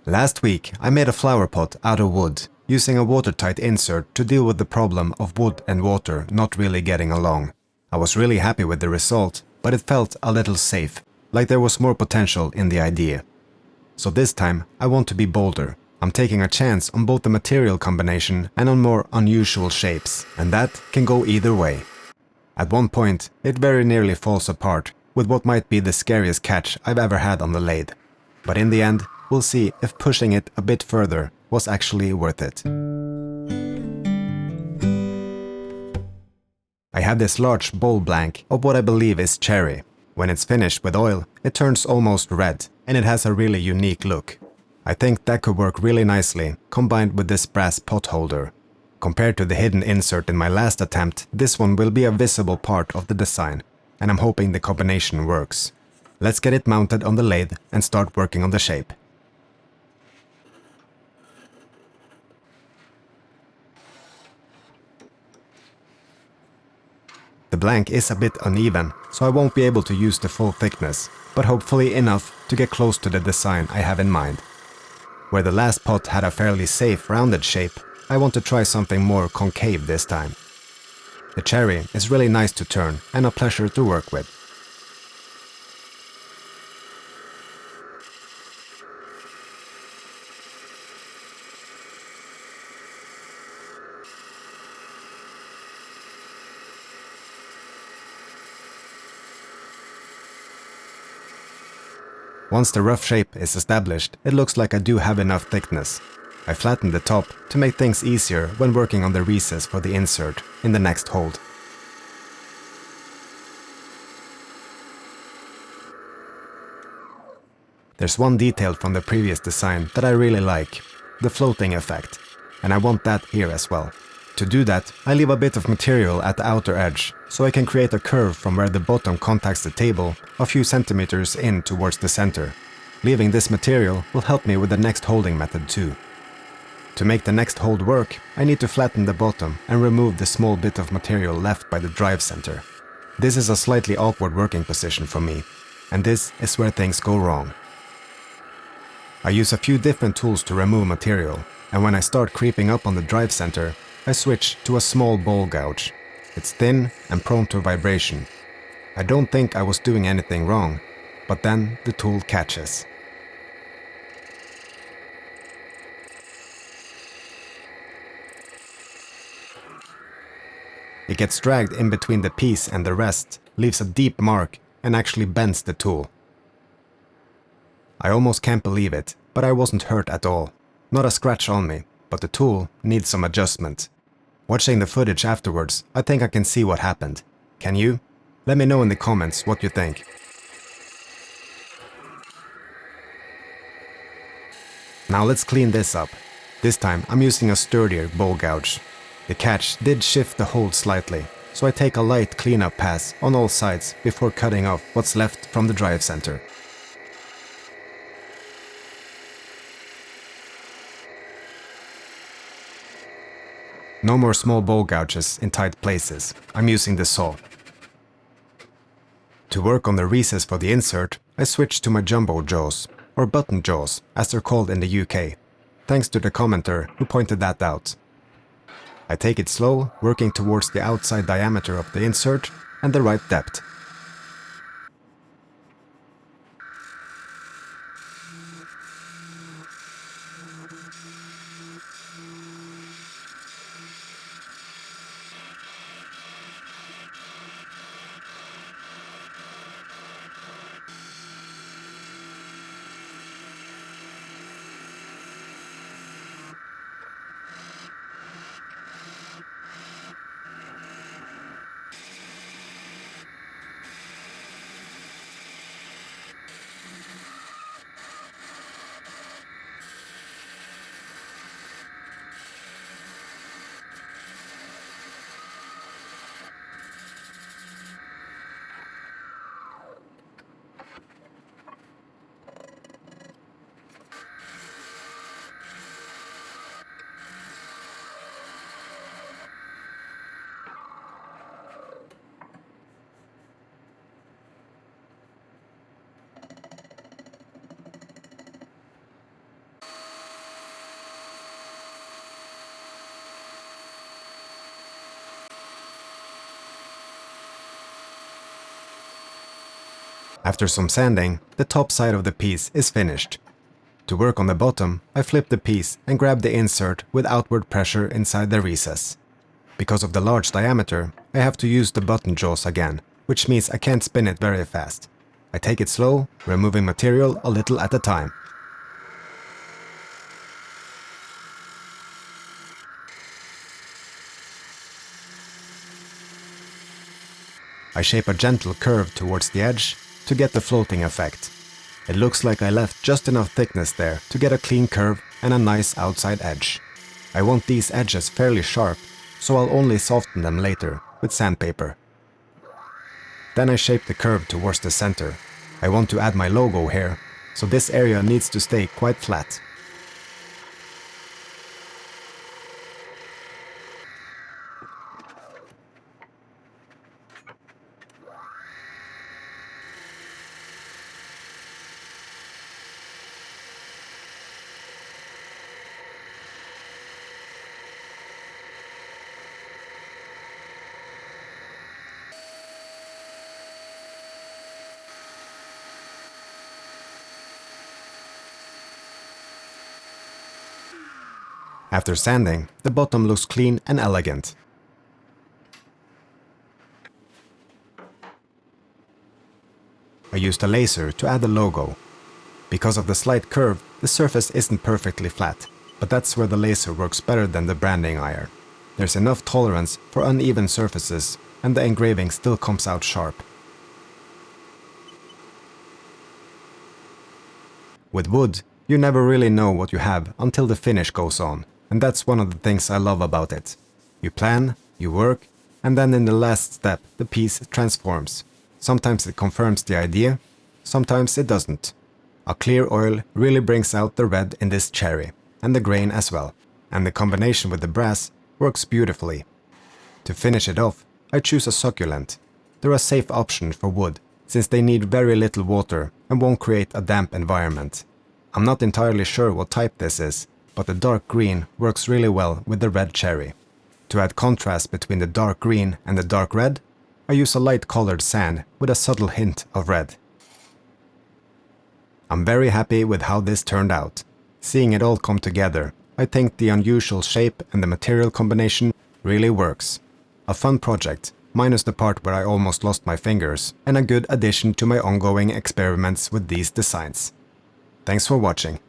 Last week I made a flower pot out of wood, using a watertight insert to deal with the problem of wood and water not really getting along. I was really happy with the result, but it felt a little safe, like there was more potential in the idea. So this time I want to be bolder. I'm taking a chance on both the material combination and on more unusual shapes, and that can go either way. At one point, it very nearly falls apart, with what might be the scariest catch I've ever had on the lathe. But in the end, we'll see if pushing it a bit further was actually worth it. I have this large bowl blank of what I believe is cherry. When it's finished with oil, it turns almost red, and it has a really unique look. I think that could work really nicely, combined with this brass pot holder. Compared to the hidden insert in my last attempt, this one will be a visible part of the design, and I'm hoping the combination works. Let's get it mounted on the lathe and start working on the shape. The blank is a bit uneven, so I won't be able to use the full thickness, but hopefully enough to get close to the design I have in mind. Where the last pot had a fairly safe rounded shape, I want to try something more concave this time. The cherry is really nice to turn and a pleasure to work with. Once the rough shape is established, it looks like I do have enough thickness. I flatten the top to make things easier when working on the recess for the insert in the next hold. There's one detail from the previous design that I really like, the floating effect, and I want that here as well. To do that, I leave a bit of material at the outer edge, so I can create a curve from where the bottom contacts the table a few centimeters in towards the center. Leaving this material will help me with the next holding method too. To make the next hold work, I need to flatten the bottom and remove the small bit of material left by the drive center. This is a slightly awkward working position for me, and this is where things go wrong. I use a few different tools to remove material, and when I start creeping up on the drive center, I switch to a small bowl gouge. It's thin and prone to vibration. I don't think I was doing anything wrong, but then the tool catches. It gets dragged in between the piece and the rest, leaves a deep mark, and actually bends the tool. I almost can't believe it, but I wasn't hurt at all. Not a scratch on me, but the tool needs some adjustment. Watching the footage afterwards, I think I can see what happened. Can you? Let me know in the comments what you think. Now let's clean this up. This time I'm using a sturdier bowl gouge. The catch did shift the hold slightly, so I take a light cleanup pass on all sides before cutting off what's left from the drive center. No more small bowl gouges in tight places. I'm using the saw. To work on the recess for the insert, I switched to my jumbo jaws, or button jaws as they're called in the UK, thanks to the commenter who pointed that out. I take it slow, working towards the outside diameter of the insert and the right depth. After some sanding, the top side of the piece is finished. To work on the bottom, I flip the piece and grab the insert with outward pressure inside the recess. Because of the large diameter, I have to use the button jaws again, which means I can't spin it very fast. I take it slow, removing material a little at a time. I shape a gentle curve towards the edge to get the floating effect. It looks like I left just enough thickness there to get a clean curve and a nice outside edge. I want these edges fairly sharp, so I'll only soften them later with sandpaper. Then I shape the curve towards the center. I want to add my logo here, so this area needs to stay quite flat. After sanding, the bottom looks clean and elegant. I used a laser to add the logo. Because of the slight curve, the surface isn't perfectly flat, but that's where the laser works better than the branding iron. There's enough tolerance for uneven surfaces, and the engraving still comes out sharp. With wood, you never really know what you have until the finish goes on. And that's one of the things I love about it. You plan, you work, and then in the last step the piece transforms. Sometimes it confirms the idea, sometimes it doesn't. A clear oil really brings out the red in this cherry, and the grain as well, and the combination with the brass works beautifully. To finish it off, I choose a succulent. They're a safe option for wood, since they need very little water and won't create a damp environment. I'm not entirely sure what type this is, but the dark green works really well with the red cherry. To add contrast between the dark green and the dark red, I use a light colored sand with a subtle hint of red. I'm very happy with how this turned out. Seeing it all come together, I think the unusual shape and the material combination really works. A fun project, minus the part where I almost lost my fingers, and a good addition to my ongoing experiments with these designs. Thanks for watching.